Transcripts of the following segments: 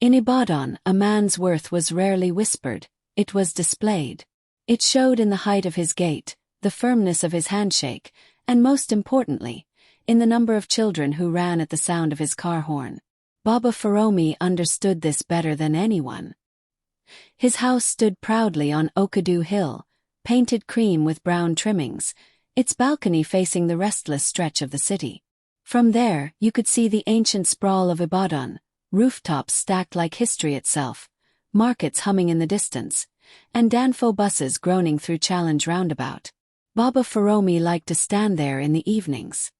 In Ibadan, a man's worth was rarely whispered, it was displayed. It showed in the height of his gait, the firmness of his handshake, and most importantly, in the number of children who ran at the sound of his car horn. Baba Feromi understood this better than anyone. His house stood proudly on Okadu Hill, painted cream with brown trimmings, its balcony facing the restless stretch of the city. From there, you could see the ancient sprawl of Ibadan, rooftops stacked like history itself, markets humming in the distance, and Danfo buses groaning through Challenge Roundabout. Baba Feromi liked to stand there in the evenings.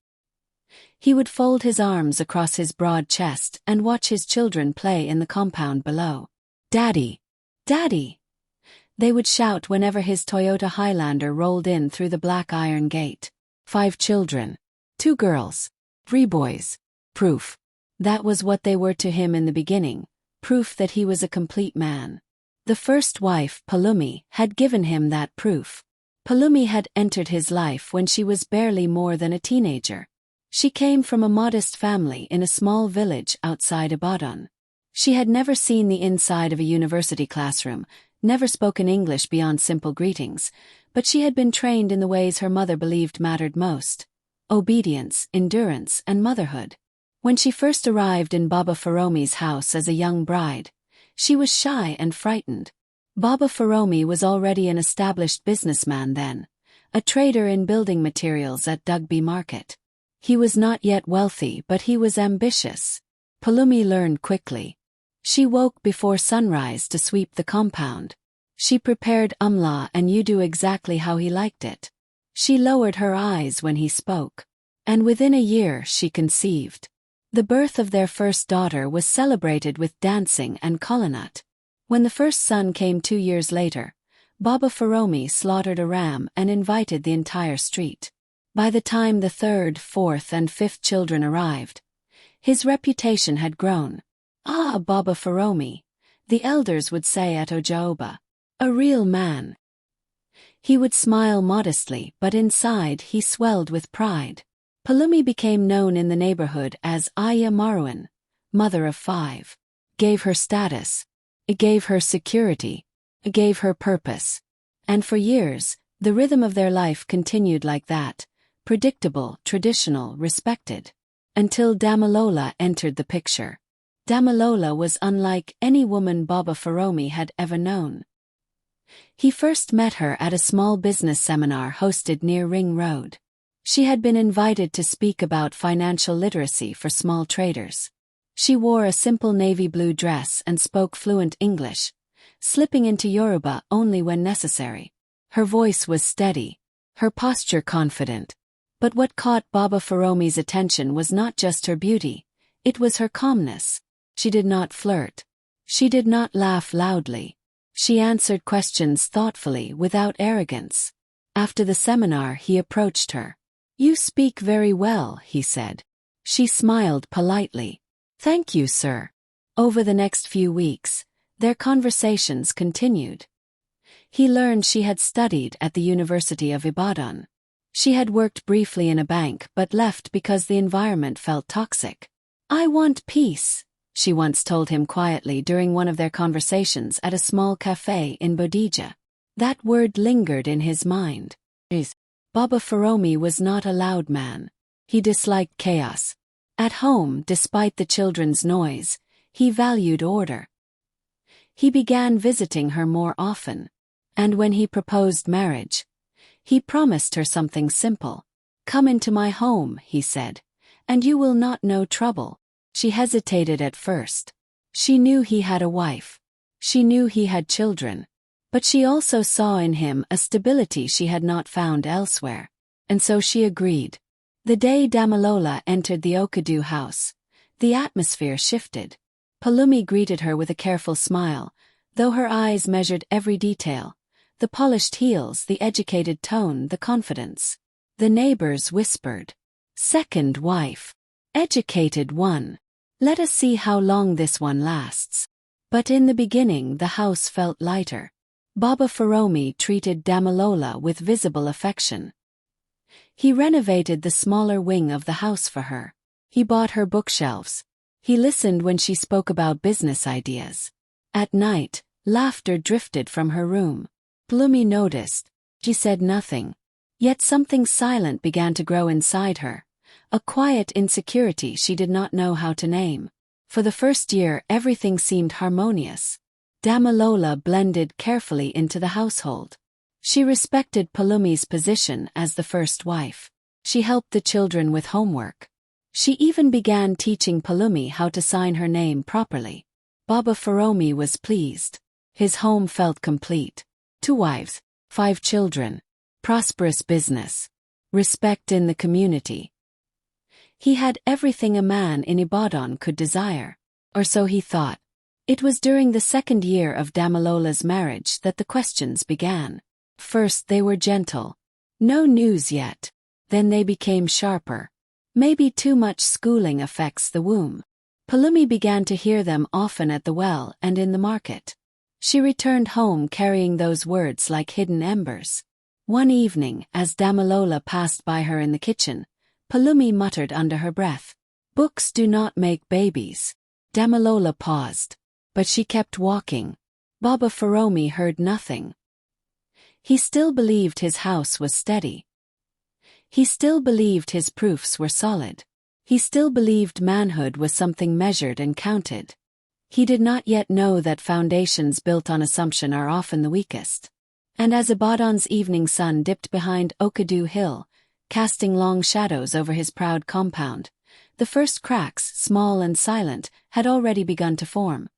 He would fold his arms across his broad chest and watch his children play in the compound below. "Daddy! Daddy!" they would shout whenever his Toyota Highlander rolled in through the black iron gate. 5 children. 2 girls. 3 boys. Proof. That was what they were to him in the beginning, proof that he was a complete man. The first wife, Palumi, had given him that proof. Palumi had entered his life when she was barely more than a teenager. She came from a modest family in a small village outside Ibadan. She had never seen the inside of a university classroom, never spoken English beyond simple greetings, but she had been trained in the ways her mother believed mattered most: obedience, endurance, and motherhood. When she first arrived in Baba Feromi's house as a young bride, she was shy and frightened. Baba Feromi was already an established businessman then, a trader in building materials at Dugby Market. He was not yet wealthy, but he was ambitious. Palumi learned quickly. She woke before sunrise to sweep the compound. She prepared umla and yudu exactly how he liked it. She lowered her eyes when he spoke. And within a year she conceived. The birth of their first daughter was celebrated with dancing and kolanut. When the first son came 2 years later, Baba Feromi slaughtered a ram and invited the entire street. By the time the 3rd, 4th, and 5th children arrived, his reputation had grown. "Ah, Baba Feromi," the elders would say at Ojaoba. "A real man." He would smile modestly, but inside he swelled with pride. Palumi became known in the neighborhood as Aya Marwan, mother of 5. Gave her status. It gave her security. It gave her purpose. And for years, the rhythm of their life continued like that, predictable, traditional, respected. Until Damalola entered the picture. Damalola was unlike any woman Baba Feromi had ever known. He first met her at a small business seminar hosted near Ring Road. She had been invited to speak about financial literacy for small traders. She wore a simple navy blue dress and spoke fluent English, slipping into Yoruba only when necessary. Her voice was steady, her posture confident. But what caught Baba Feromi's attention was not just her beauty, it was her calmness. She did not flirt. She did not laugh loudly. She answered questions thoughtfully without arrogance. After the seminar he approached her. "You speak very well," he said. She smiled politely. "Thank you, sir." Over the next few weeks, their conversations continued. He learned she had studied at the University of Ibadan. She had worked briefly in a bank but left because the environment felt toxic. "I want peace," she once told him quietly during one of their conversations at a small cafe in Bodija. That word lingered in his mind. Baba Feromi was not a loud man. He disliked chaos. At home, despite the children's noise, he valued order. He began visiting her more often. And when he proposed marriage, he promised her something simple. "Come into my home," he said, "and you will not know trouble." She hesitated at first. She knew he had a wife. She knew he had children. But she also saw in him a stability she had not found elsewhere. And so she agreed. The day Damalola entered the Okadu house, the atmosphere shifted. Palumi greeted her with a careful smile, though her eyes measured every detail. The polished heels, the educated tone, the confidence. The neighbors whispered, "Second wife. Educated one. Let us see how long this one lasts." But in the beginning the house felt lighter. Baba Feromi treated Damalola with visible affection. He renovated the smaller wing of the house for her. He bought her bookshelves. He listened when she spoke about business ideas. At night, laughter drifted from her room. Pulumi noticed. She said nothing. Yet something silent began to grow inside her, a quiet insecurity she did not know how to name. For the first year, everything seemed harmonious. Damilola blended carefully into the household. She respected Pulumi's position as the first wife. She helped the children with homework. She even began teaching Pulumi how to sign her name properly. Baba Feromi was pleased. His home felt complete. 2 wives, 5 children, prosperous business, respect in the community. He had everything a man in Ibadan could desire. Or so he thought. It was during the 2nd year of Damilola's marriage that the questions began. First they were gentle. No news yet. Then they became sharper. Maybe too much schooling affects the womb. Pulumi began to hear them often at the well and in the market. She returned home carrying those words like hidden embers. One evening, as Damilola passed by her in the kitchen, Pulumi muttered under her breath, "Books do not make babies." Damilola paused. But she kept walking. Baba Feromi heard nothing. He still believed his house was steady. He still believed his proofs were solid. He still believed manhood was something measured and counted. He did not yet know that foundations built on assumption are often the weakest. And as Ibadan's evening sun dipped behind Okadu Hill, casting long shadows over his proud compound, the first cracks, small and silent, had already begun to form.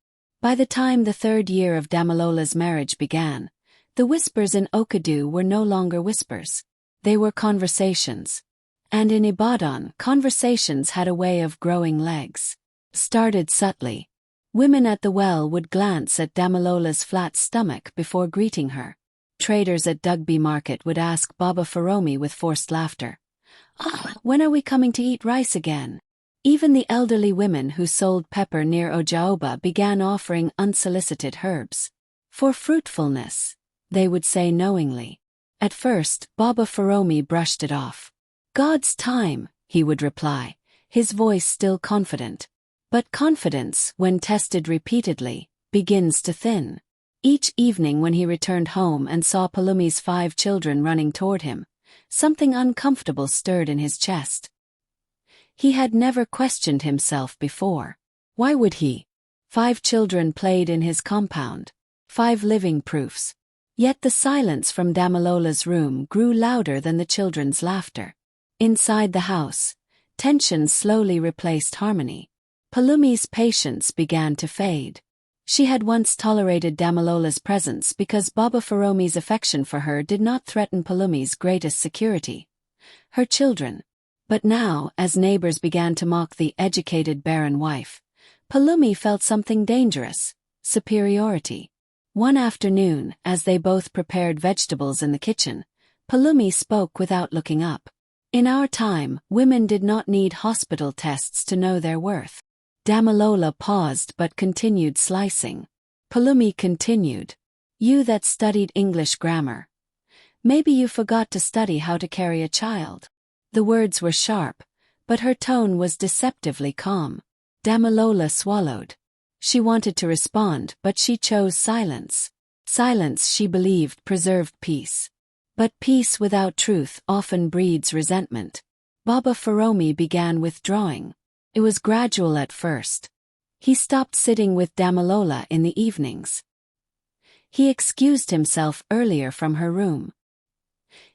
By the time the 3rd year of Damilola's marriage began, the whispers in Okadu were no longer whispers. They were conversations. And in Ibadan, conversations had a way of growing legs. Started subtly. Women at the well would glance at Damilola's flat stomach before greeting her. Traders at Dugby Market would ask Baba Feromi with forced laughter, "When are we coming to eat rice again?" Even the elderly women who sold pepper near Ojaoba began offering unsolicited herbs. For fruitfulness, they would say knowingly. At first, Baba Feromi brushed it off. "God's time," he would reply, his voice still confident. But confidence, when tested repeatedly, begins to thin. Each evening when he returned home and saw Pulumi's 5 children running toward him, something uncomfortable stirred in his chest. He had never questioned himself before. Why would he? 5 children played in his compound. 5 living proofs. Yet the silence from Damilola's room grew louder than the children's laughter. Inside the house, tension slowly replaced harmony. Pulumi's patience began to fade. She had once tolerated Damilola's presence because Baba Feromi's affection for her did not threaten Pulumi's greatest security, her children. But now, as neighbors began to mock the educated barren wife, Pulumi felt something dangerous, superiority. One afternoon, as they both prepared vegetables in the kitchen, Pulumi spoke without looking up. "In our time, women did not need hospital tests to know their worth." Damilola paused but continued slicing. Pulumi continued, "You that studied English grammar. Maybe you forgot to study how to carry a child." The words were sharp, but her tone was deceptively calm. Damilola swallowed. She wanted to respond, but she chose silence. Silence, she believed, preserved peace. But peace without truth often breeds resentment. Baba Feromi began withdrawing. It was gradual at first. He stopped sitting with Damilola in the evenings. He excused himself earlier from her room.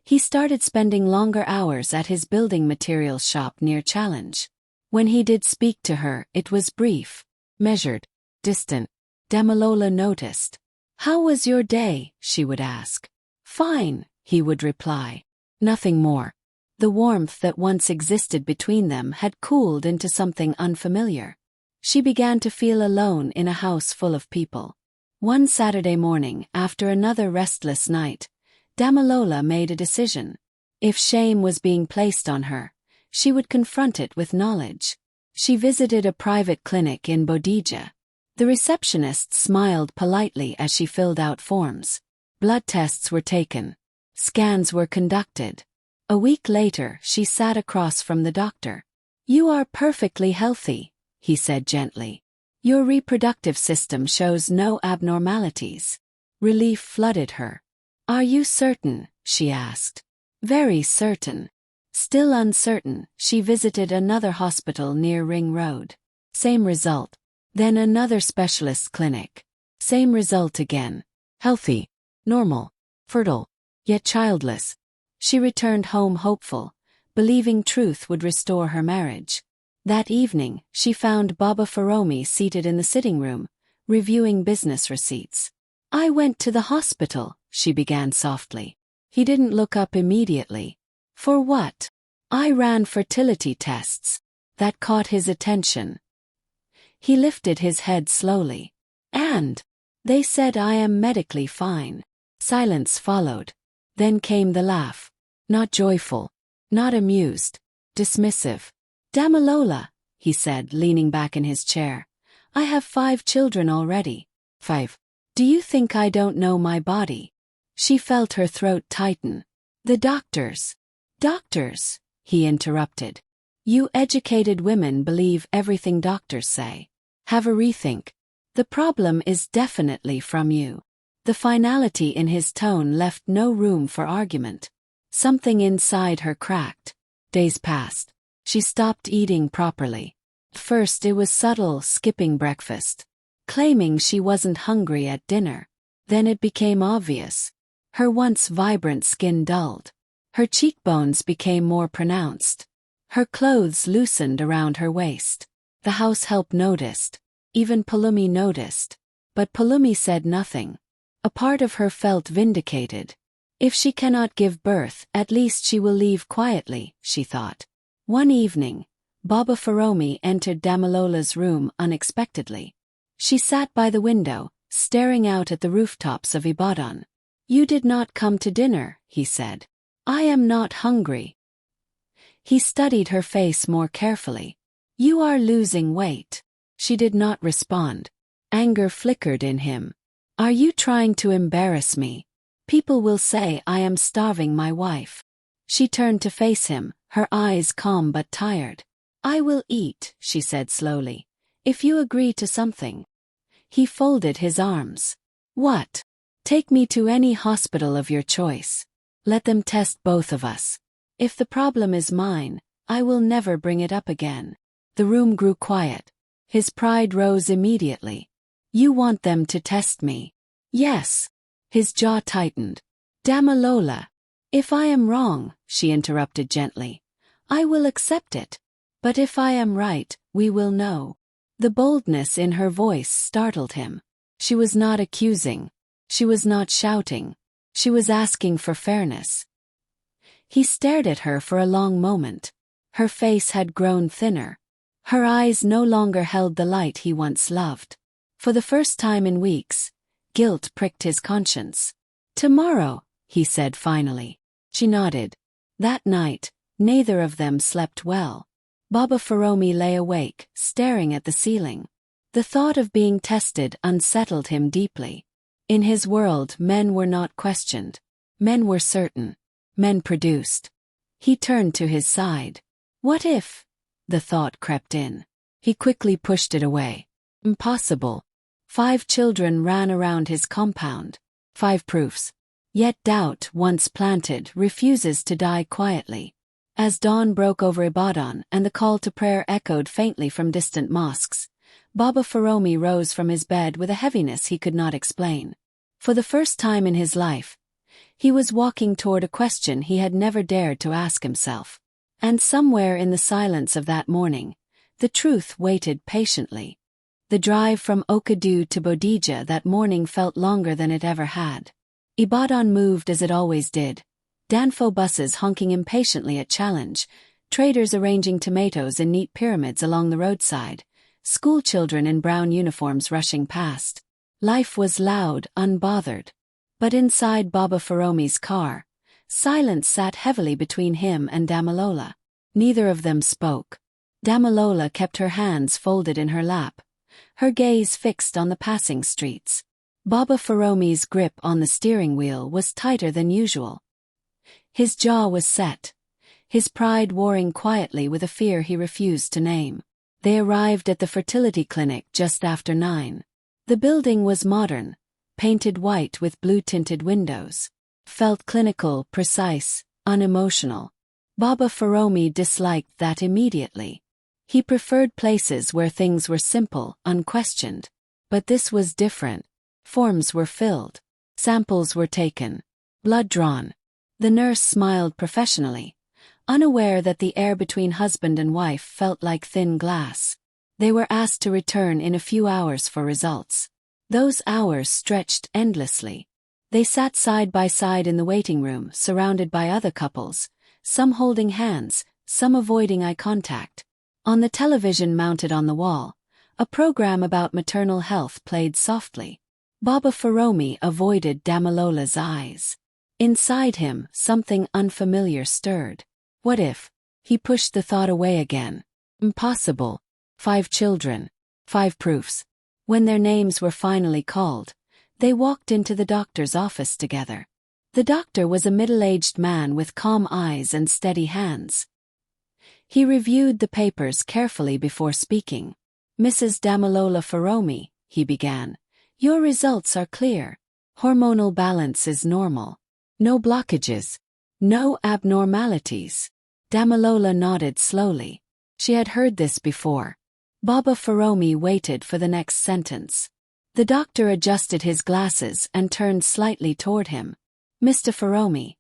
He started spending longer hours at his building materials shop near Challenge. When he did speak to her, it was brief, measured, distant. Damilola noticed. "How was your day?" she would ask. "Fine," he would reply. Nothing more. The warmth that once existed between them had cooled into something unfamiliar. She began to feel alone in a house full of people. One Saturday morning, after another restless night, Damilola made a decision. If shame was being placed on her, she would confront it with knowledge. She visited a private clinic in Bodija. The receptionist smiled politely as she filled out forms. Blood tests were taken. Scans were conducted. A week later, she sat across from the doctor. "You are perfectly healthy," he said gently. Your reproductive system shows no abnormalities. Relief flooded her. Are you certain? She asked. Very certain. Still uncertain, she visited another hospital near Ring Road. Same result. Then another specialist clinic. Same result again. Healthy, normal, fertile, yet childless. She returned home hopeful, believing truth would restore her marriage. That evening, she found Baba Feromi seated in the sitting room, reviewing business receipts. I went to the hospital, she began softly. He didn't look up immediately. For what? I ran fertility tests. That caught his attention. He lifted his head slowly. And they said I am medically fine. Silence followed. Then came the laugh. Not joyful. Not amused. Dismissive. Damilola, he said, leaning back in his chair. I have 5 children already. 5. Do you think I don't know my body? She felt her throat tighten. The doctors. Doctors, he interrupted. You educated women believe everything doctors say. Have a rethink. The problem is definitely from you. The finality in his tone left no room for argument. Something inside her cracked. Days passed. She stopped eating properly. First it was subtle, skipping breakfast. Claiming she wasn't hungry at dinner. Then it became obvious. Her once vibrant skin dulled. Her cheekbones became more pronounced. Her clothes loosened around her waist. The house help noticed. Even Pulumi noticed. But Pulumi said nothing. A part of her felt vindicated. If she cannot give birth, at least she will leave quietly, she thought. One evening, Baba Feromi entered Damilola's room unexpectedly. She sat by the window, staring out at the rooftops of Ibadan. You did not come to dinner, he said. I am not hungry. He studied her face more carefully. You are losing weight. She did not respond. Anger flickered in him. Are you trying to embarrass me? People will say I am starving my wife. She turned to face him, her eyes calm but tired. I will eat, she said slowly, if you agree to something. He folded his arms. What? Take me to any hospital of your choice. Let them test both of us. If the problem is mine, I will never bring it up again. The room grew quiet. His pride rose immediately. You want them to test me? Yes. His jaw tightened. Damilola. If I am wrong, she interrupted gently, I will accept it. But if I am right, we will know. The boldness in her voice startled him. She was not accusing. She was not shouting. She was asking for fairness. He stared at her for a long moment. Her face had grown thinner. Her eyes no longer held the light he once loved. For the first time in weeks, guilt pricked his conscience. Tomorrow, he said finally. She nodded. That night, neither of them slept well. Baba Feromi lay awake, staring at the ceiling. The thought of being tested unsettled him deeply. In his world, men were not questioned. Men were certain. Men produced. He turned to his side. What if? The thought crept in. He quickly pushed it away. Impossible. 5 children ran around his compound. 5 proofs. Yet doubt, once planted, refuses to die quietly. As dawn broke over Ibadan and the call to prayer echoed faintly from distant mosques, Baba Feromi rose from his bed with a heaviness he could not explain. For the first time in his life, he was walking toward a question he had never dared to ask himself. And somewhere in the silence of that morning, the truth waited patiently. The drive from Okadu to Bodija that morning felt longer than it ever had. Ibadan moved as it always did. Danfo buses honking impatiently at Challenge, traders arranging tomatoes in neat pyramids along the roadside, schoolchildren in brown uniforms rushing past. Life was loud, unbothered. But inside Baba Feromi's car, silence sat heavily between him and Damilola. Neither of them spoke. Damilola kept her hands folded in her lap, her gaze fixed on the passing streets. Baba Feromi's grip on the steering wheel was tighter than usual. His jaw was set, his pride warring quietly with a fear he refused to name. They arrived at the fertility clinic just after 9. The building was modern, painted white with blue-tinted windows. Felt clinical, precise, unemotional. Baba Feromi disliked that immediately. He preferred places where things were simple, unquestioned. But this was different. Forms were filled. Samples were taken. Blood drawn. The nurse smiled professionally, unaware that the air between husband and wife felt like thin glass. They were asked to return in a few hours for results. Those hours stretched endlessly. They sat side by side in the waiting room, surrounded by other couples, some holding hands, some avoiding eye contact. On the television mounted on the wall, a program about maternal health played softly. Baba Feromi avoided Damilola's eyes. Inside him, something unfamiliar stirred. What if? He pushed the thought away again. Impossible. 5 children. 5 proofs. When their names were finally called, they walked into the doctor's office together. The doctor was a middle-aged man with calm eyes and steady hands. He reviewed the papers carefully before speaking. "Mrs. Damilola Feromi," he began, "your results are clear. Hormonal balance is normal. No blockages. No abnormalities." Damilola nodded slowly. She had heard this before. Baba Feromi waited for the next sentence. The doctor adjusted his glasses and turned slightly toward him. "Mr. Feromi,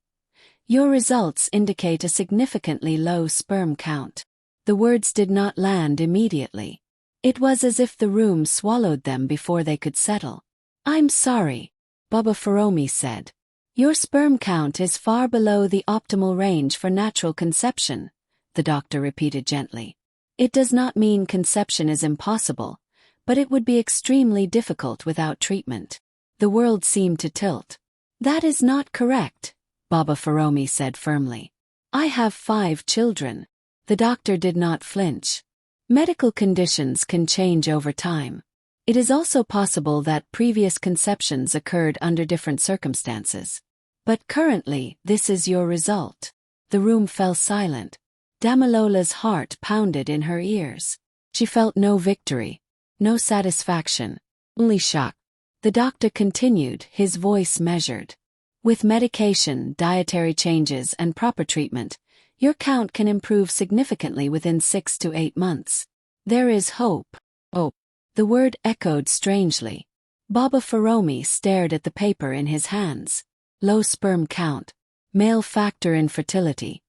your results indicate a significantly low sperm count." The words did not land immediately. It was as if the room swallowed them before they could settle. "I'm sorry," Baba Feromi said. "Your sperm count is far below the optimal range for natural conception," the doctor repeated gently. "It does not mean conception is impossible, but it would be extremely difficult without treatment." The world seemed to tilt. "That is not correct," Baba Feromi said firmly. "I have 5 children." The doctor did not flinch. Medical conditions can change over time. It is also possible that previous conceptions occurred under different circumstances. But currently, this is your result. The room fell silent. Damilola's heart pounded in her ears. She felt no victory, no satisfaction, only shock. The doctor continued, his voice measured. "With medication, dietary changes, and proper treatment, your count can improve significantly within 6 to 8 months. There is hope." Hope. The word echoed strangely. Baba Feromi stared at the paper in his hands. Low sperm count. Male factor infertility.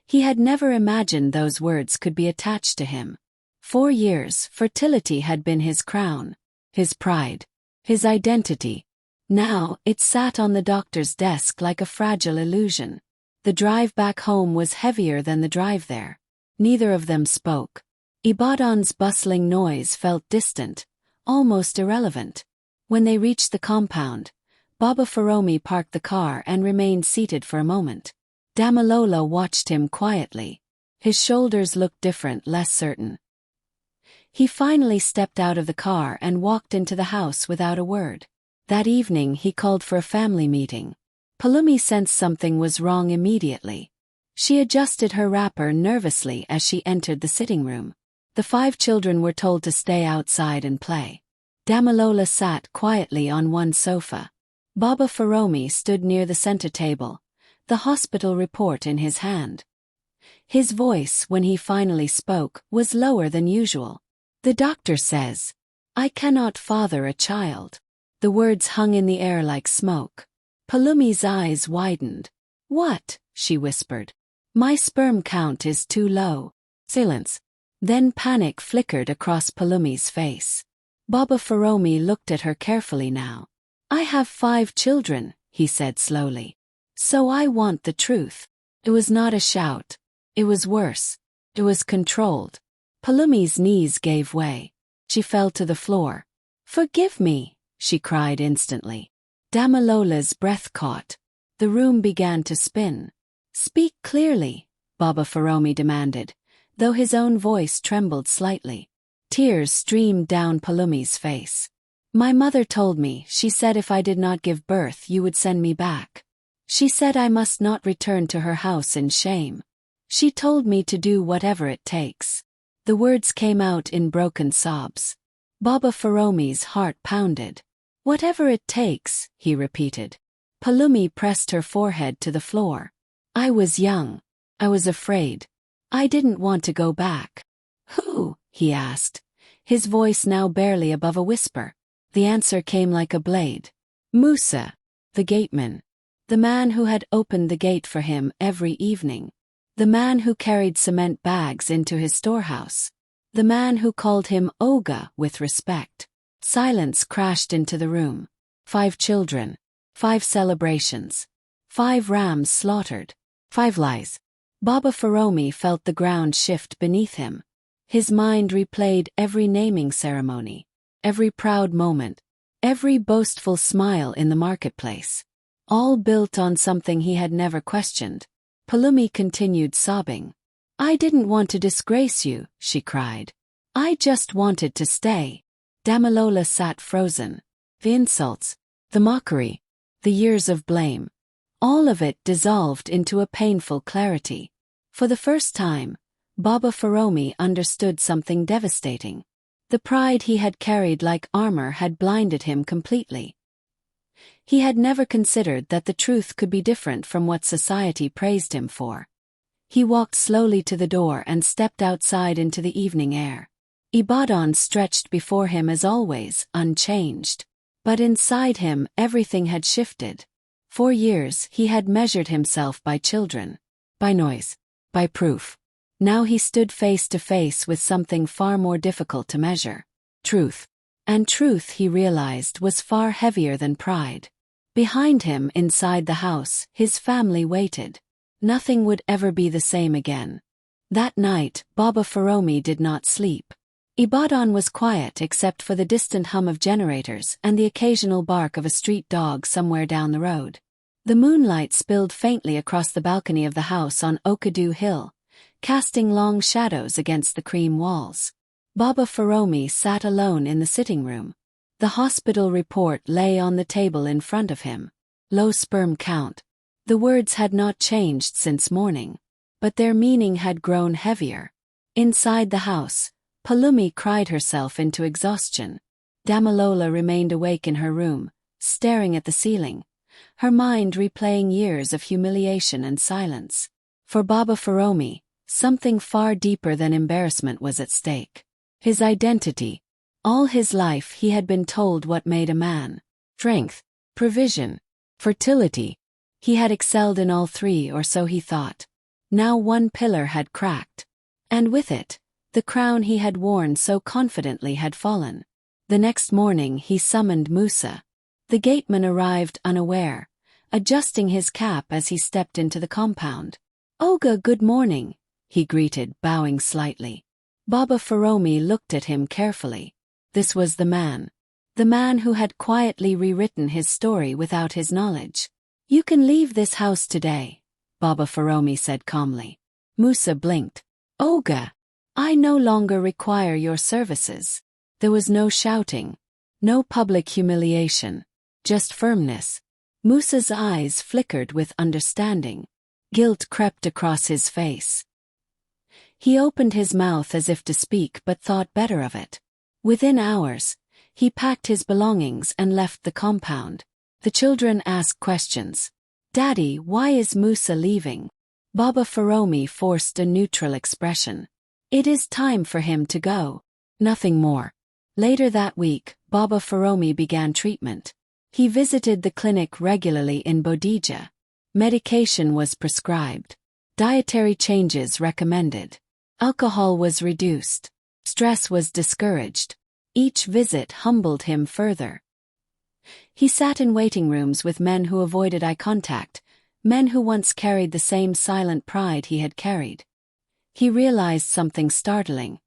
He had never imagined those words could be attached to him. 4 years, fertility had been his crown, his pride, his identity. Now, it sat on the doctor's desk like a fragile illusion. The drive back home was heavier than the drive there. Neither of them spoke. Ibadan's bustling noise felt distant, almost irrelevant. When they reached the compound, Baba Feromi parked the car and remained seated for a moment. Damilola watched him quietly. His shoulders looked different, less certain. He finally stepped out of the car and walked into the house without a word. That evening he called for a family meeting. Pulumi sensed something was wrong immediately. She adjusted her wrapper nervously as she entered the sitting room. The 5 children were told to stay outside and play. Damilola sat quietly on one sofa. Baba Feromi stood near the center table, the hospital report in his hand. His voice, when he finally spoke, was lower than usual. "The doctor says, I cannot father a child." The words hung in the air like smoke. Pulumi's eyes widened. "What?" she whispered. "My sperm count is too low." Silence. Then panic flickered across Pulumi's face. Baba Feromi looked at her carefully now. "I have 5 children," he said slowly. "So I want the truth." It was not a shout. It was worse. It was controlled. Pulumi's knees gave way. She fell to the floor. "Forgive me," she cried instantly. Damilola's breath caught. The room began to spin. "Speak clearly," Baba Feromi demanded, though his own voice trembled slightly. Tears streamed down Pulumi's face. "My mother told me, she said if I did not give birth you would send me back. She said I must not return to her house in shame. She told me to do whatever it takes." The words came out in broken sobs. Baba Ferome's heart pounded. "Whatever it takes," he repeated. Pulumi pressed her forehead to the floor. "I was young. I was afraid. I didn't want to go back." "Who?" he asked, his voice now barely above a whisper. The answer came like a blade. "Musa, the gateman. The man who had opened the gate for him every evening. The man who carried cement bags into his storehouse. The man who called him Oga with respect." Silence crashed into the room. 5 children. 5 celebrations. 5 rams slaughtered. 5 lies. Baba Ferome felt the ground shift beneath him. His mind replayed every naming ceremony, every proud moment, every boastful smile in the marketplace. All built on something he had never questioned. Pulumi continued sobbing. "I didn't want to disgrace you," she cried. "I just wanted to stay." Damilola sat frozen. The insults, the mockery, the years of blame. All of it dissolved into a painful clarity. For the first time, Baba Ferome understood something devastating. The pride he had carried like armor had blinded him completely. He had never considered that the truth could be different from what society praised him for. He walked slowly to the door and stepped outside into the evening air. Ibadan stretched before him as always, unchanged. But inside him everything had shifted. For years he had measured himself by children, by noise, by proof. Now he stood face to face with something far more difficult to measure. Truth. And truth, he realized, was far heavier than pride. Behind him, inside the house, his family waited. Nothing would ever be the same again. That night, Baba Ferome did not sleep. Ibadan was quiet except for the distant hum of generators and the occasional bark of a street dog somewhere down the road. The moonlight spilled faintly across the balcony of the house on Okadu Hill, casting long shadows against the cream walls. Baba Ferome sat alone in the sitting room. The hospital report lay on the table in front of him. Low sperm count. The words had not changed since morning, but their meaning had grown heavier. Inside the house, Pulumi cried herself into exhaustion. Damilola remained awake in her room, staring at the ceiling, her mind replaying years of humiliation and silence. For Baba Ferome, something far deeper than embarrassment was at stake. His identity. All his life he had been told what made a man. Strength, provision, fertility. He had excelled in all 3, or so he thought. Now one pillar had cracked. And with it, the crown he had worn so confidently had fallen. The next morning he summoned Musa. The gateman arrived unaware, adjusting his cap as he stepped into the compound. "Oga, good morning," he greeted, bowing slightly. Baba Ferome looked at him carefully. This was the man who had quietly rewritten his story without his knowledge. "You can leave this house today," Baba Ferome said calmly. Musa blinked. "Oga, I no longer require your services." There was no shouting, no public humiliation, just firmness. Musa's eyes flickered with understanding. Guilt crept across his face. He opened his mouth as if to speak but thought better of it. Within hours, he packed his belongings and left the compound. The children asked questions. "Daddy, why is Musa leaving?" Baba Ferome forced a neutral expression. "It is time for him to go." Nothing more. Later that week, Baba Ferome began treatment. He visited the clinic regularly in Bodija. Medication was prescribed. Dietary changes recommended. Alcohol was reduced. Stress was discouraged. Each visit humbled him further. He sat in waiting rooms with men who avoided eye contact, men who once carried the same silent pride he had carried. He realized something startling.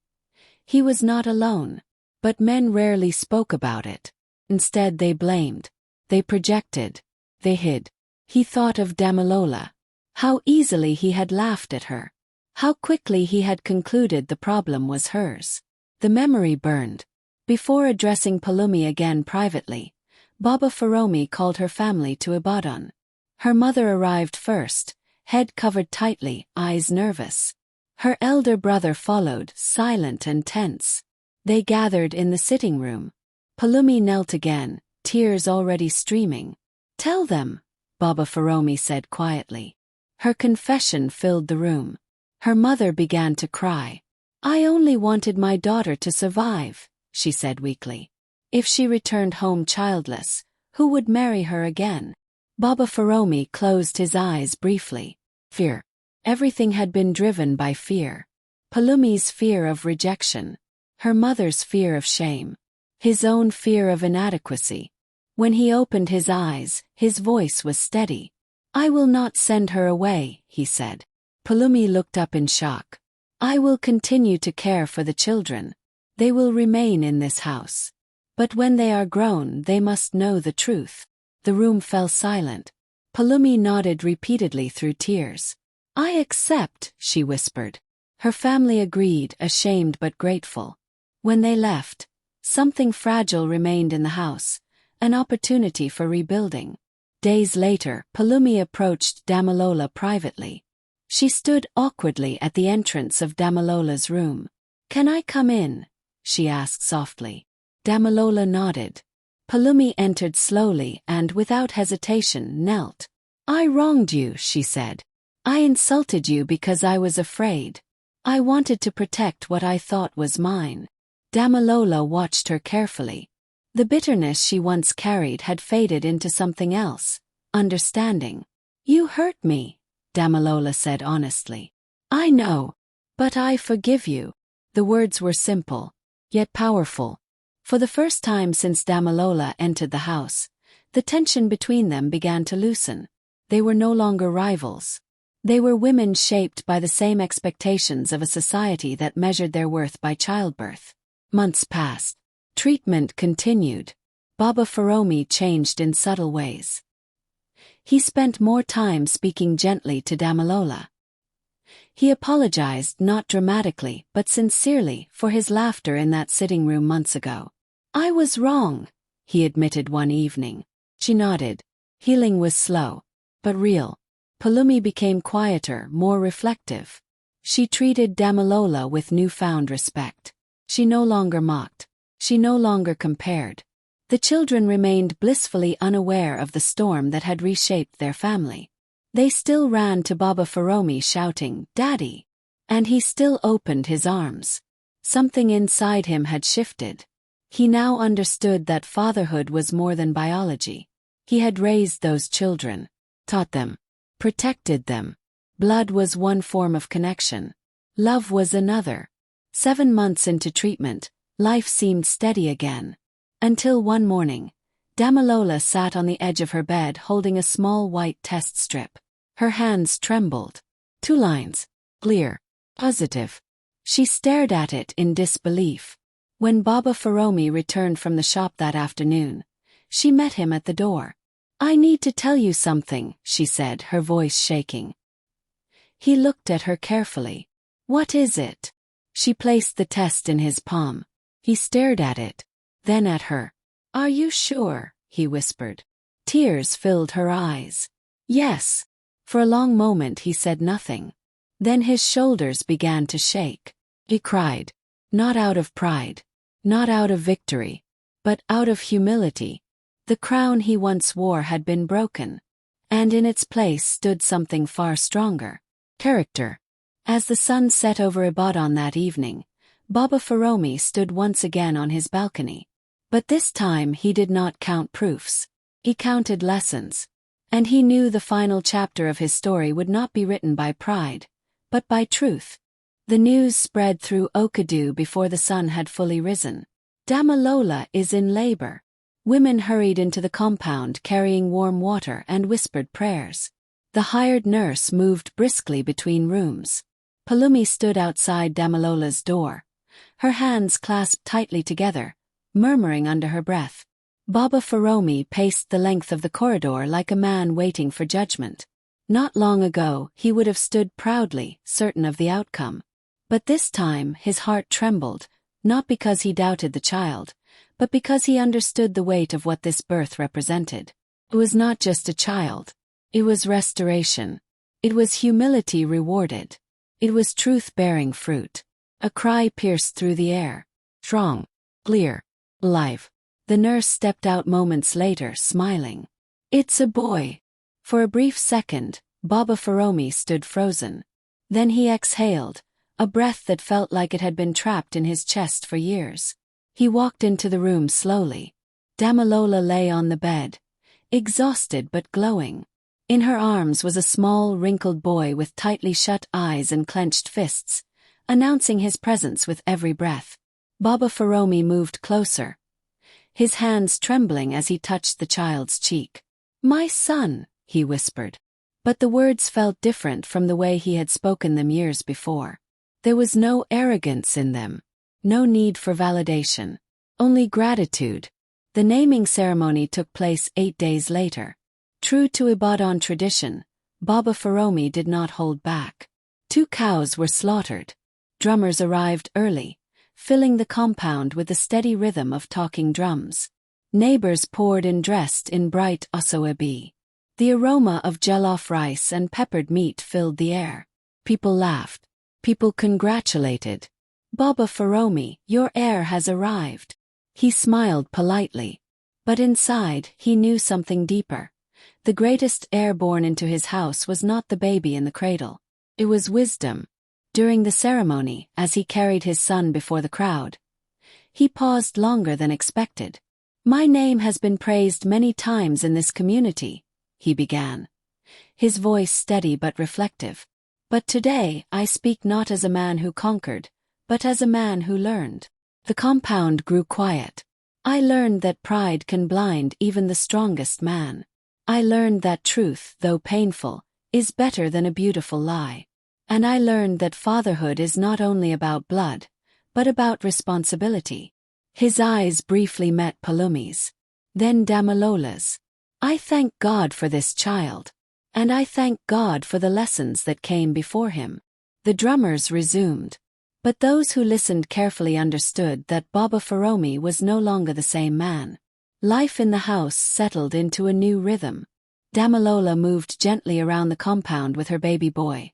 He was not alone, but men rarely spoke about it. Instead they blamed, they projected, they hid. He thought of Damilola. How easily he had laughed at her. How quickly he had concluded the problem was hers. The memory burned. Before addressing Pulumi again privately, Baba Ferome called her family to Ibadan. Her mother arrived first, head covered tightly, eyes nervous. Her elder brother followed, silent and tense. They gathered in the sitting room. Pulumi knelt again, tears already streaming. "Tell them," Baba Feromi said quietly. Her confession filled the room. Her mother began to cry. "I only wanted my daughter to survive," she said weakly. "If she returned home childless, who would marry her again?" Baba Feromi closed his eyes briefly. Fear. Everything had been driven by fear. Pulumi's fear of rejection. Her mother's fear of shame. His own fear of inadequacy. When he opened his eyes, his voice was steady. "I will not send her away," he said. Pulumi looked up in shock. "I will continue to care for the children. They will remain in this house. But when they are grown, they must know the truth." The room fell silent. Pulumi nodded repeatedly through tears. "I accept," she whispered. Her family agreed, ashamed but grateful. When they left, something fragile remained in the house, an opportunity for rebuilding. Days later, Pulumi approached Damalola privately. She stood awkwardly at the entrance of Damalola's room. "Can I come in?" she asked softly. Damalola nodded. Pulumi entered slowly and, without hesitation, knelt. "I wronged you," she said. "I insulted you because I was afraid. I wanted to protect what I thought was mine." Damalola watched her carefully. The bitterness she once carried had faded into something else, understanding. "You hurt me," Damalola said honestly. "I know. But I forgive you." The words were simple, yet powerful. For the first time since Damalola entered the house, the tension between them began to loosen. They were no longer rivals. They were women shaped by the same expectations of a society that measured their worth by childbirth. Months passed. Treatment continued. Baba Feromi changed in subtle ways. He spent more time speaking gently to Damalola. He apologized not dramatically but sincerely for his laughter in that sitting room months ago. "I was wrong," he admitted one evening. She nodded. Healing was slow, but real. Pulumi became quieter, more reflective. She treated Damalola with newfound respect. She no longer mocked. She no longer compared. The children remained blissfully unaware of the storm that had reshaped their family. They still ran to Baba Feromi shouting, "Daddy!" And he still opened his arms. Something inside him had shifted. He now understood that fatherhood was more than biology. He had raised those children, taught them, protected them. Blood was one form of connection. Love was another. 7 months into treatment, life seemed steady again. Until one morning, Damalola sat on the edge of her bed holding a small white test strip. Her hands trembled. 2 lines. Clear. Positive. She stared at it in disbelief. When Baba Feromi returned from the shop that afternoon, she met him at the door. "I need to tell you something," she said, her voice shaking. He looked at her carefully. "What is it?" She placed the test in his palm. He stared at it, then at her. "Are you sure?" he whispered. Tears filled her eyes. "Yes." For a long moment he said nothing. Then his shoulders began to shake. He cried. Not out of pride. Not out of victory. But out of humility. The crown he once wore had been broken. And in its place stood something far stronger. Character. As the sun set over Ibadan that evening, Baba Feromi stood once again on his balcony. But this time he did not count proofs. He counted lessons. And he knew the final chapter of his story would not be written by pride, but by truth. The news spread through Okadu before the sun had fully risen. "Damalola is in labor." Women hurried into the compound carrying warm water and whispered prayers. The hired nurse moved briskly between rooms. Pulumi stood outside Damalola's door, her hands clasped tightly together, murmuring under her breath. Baba Feromi paced the length of the corridor like a man waiting for judgment. Not long ago, he would have stood proudly, certain of the outcome. But this time, his heart trembled, not because he doubted the child, but because he understood the weight of what this birth represented. It was not just a child. It was restoration. It was humility rewarded. It was truth bearing fruit. A cry pierced through the air. Strong, clear, alive. The nurse stepped out moments later, smiling. "It's a boy." For a brief second, Baba Feromi stood frozen. Then he exhaled, a breath that felt like it had been trapped in his chest for years. He walked into the room slowly. Damalola lay on the bed, exhausted but glowing. In her arms was a small, wrinkled boy with tightly shut eyes and clenched fists, announcing his presence with every breath. Baba Feromi moved closer, his hands trembling as he touched the child's cheek. "My son," he whispered. But the words felt different from the way he had spoken them years before. There was no arrogance in them, no need for validation, only gratitude. The naming ceremony took place 8 days later. True to Ibadan tradition, Baba Feromi did not hold back. 2 cows were slaughtered. Drummers arrived early, filling the compound with the steady rhythm of talking drums. Neighbors poured in dressed in bright osoebi. The aroma of jollof rice and peppered meat filled the air. People laughed. People congratulated. "Baba Feromi, your heir has arrived." He smiled politely. But inside, he knew something deeper. The greatest heir born into his house was not the baby in the cradle. It was wisdom. During the ceremony, as he carried his son before the crowd, he paused longer than expected. "My name has been praised many times in this community," he began, his voice steady but reflective. "But today I speak not as a man who conquered, but as a man who learned." The compound grew quiet. "I learned that pride can blind even the strongest man. I learned that truth, though painful, is better than a beautiful lie. And I learned that fatherhood is not only about blood, but about responsibility." His eyes briefly met Palumi's, then Damalola's. "I thank God for this child. And I thank God for the lessons that came before him." The drummers resumed. But those who listened carefully understood that Baba Feromi was no longer the same man. Life in the house settled into a new rhythm. Damalola moved gently around the compound with her baby boy.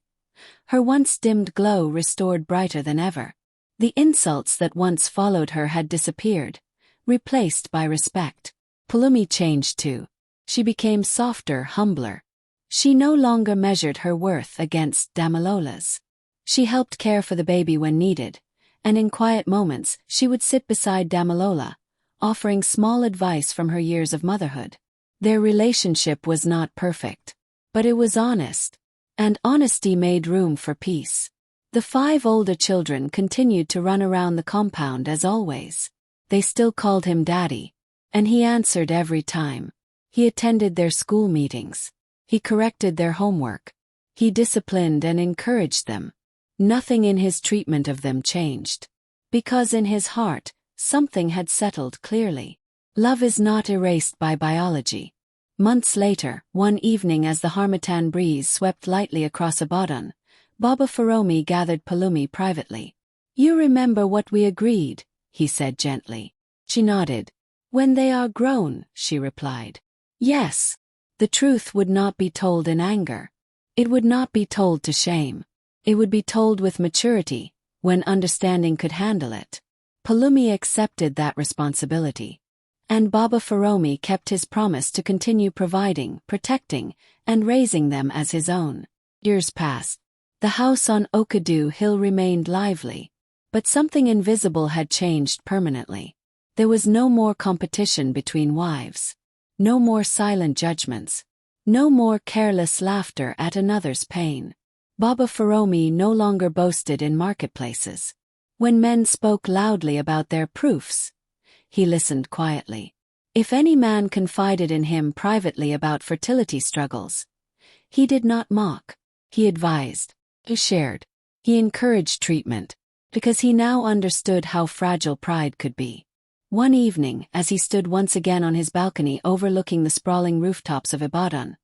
Her once dimmed glow restored brighter than ever. The insults that once followed her had disappeared, replaced by respect. Palumi changed too. She became softer, humbler. She no longer measured her worth against Damalola's. She helped care for the baby when needed, and in quiet moments she would sit beside Damalola, offering small advice from her years of motherhood. Their relationship was not perfect, but it was honest, and honesty made room for peace. The 5 older children continued to run around the compound as always. They still called him Daddy, and he answered every time. He attended their school meetings. He corrected their homework. He disciplined and encouraged them. Nothing in his treatment of them changed. Because in his heart, something had settled clearly. Love is not erased by biology. Months later, one evening as the Harmattan breeze swept lightly across Ibadan, Baba Feromi gathered Palumi privately. "You remember what we agreed," he said gently. She nodded. "When they are grown," she replied. "Yes." The truth would not be told in anger. It would not be told to shame. It would be told with maturity, when understanding could handle it. Palumi accepted that responsibility. And Baba Feromi kept his promise to continue providing, protecting, and raising them as his own. Years passed. The house on Okadu Hill remained lively. But something invisible had changed permanently. There was no more competition between wives. No more silent judgments. No more careless laughter at another's pain. Baba Feromi no longer boasted in marketplaces. When men spoke loudly about their proofs, he listened quietly. If any man confided in him privately about fertility struggles, he did not mock. He advised. He shared. He encouraged treatment, because he now understood how fragile pride could be. One evening, as he stood once again on his balcony overlooking the sprawling rooftops of Ibadan,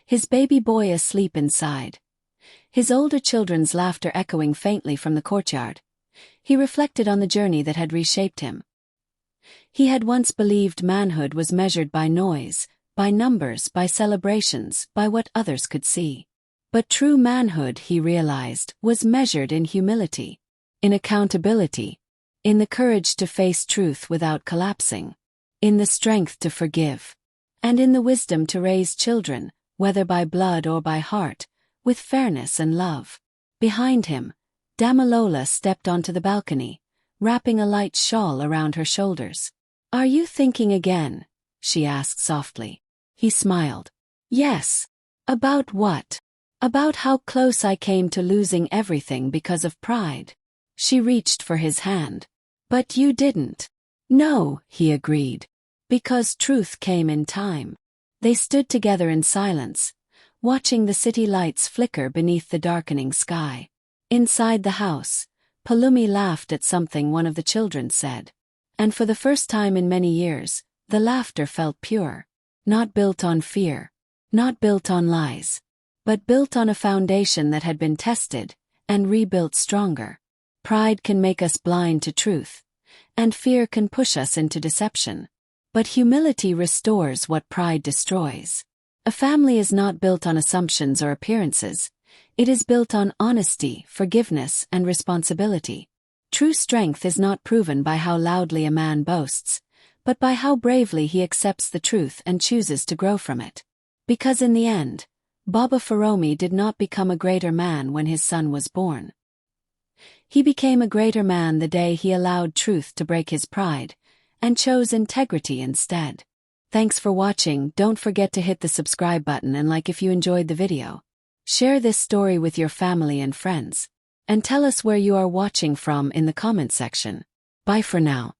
his baby boy asleep inside, his older children's laughter echoing faintly from the courtyard, he reflected on the journey that had reshaped him. He had once believed manhood was measured by noise, by numbers, by celebrations, by what others could see. But true manhood, he realized, was measured in humility, in accountability, in the courage to face truth without collapsing, in the strength to forgive, and in the wisdom to raise children, whether by blood or by heart, with fairness and love. Behind him, Damilola stepped onto the balcony, wrapping a light shawl around her shoulders. "Are you thinking again?" she asked softly. He smiled. "Yes." "About what?" "About how close I came to losing everything because of pride." She reached for his hand. "But you didn't." "No," he agreed. "Because truth came in time." They stood together in silence, watching the city lights flicker beneath the darkening sky. Inside the house, Palumi laughed at something one of the children said. And for the first time in many years, the laughter felt pure. Not built on fear, not built on lies, but built on a foundation that had been tested and rebuilt stronger. Pride can make us blind to truth, and fear can push us into deception. But humility restores what pride destroys. A family is not built on assumptions or appearances. It is built on honesty, forgiveness, and responsibility. True strength is not proven by how loudly a man boasts, but by how bravely he accepts the truth and chooses to grow from it. Because in the end, Baba Foromi did not become a greater man when his son was born. He became a greater man the day he allowed truth to break his pride, and chose integrity instead. Thanks for watching. Don't forget to hit the subscribe button and like if you enjoyed the video. Share this story with your family and friends. And tell us where you are watching from in the comment section. Bye for now.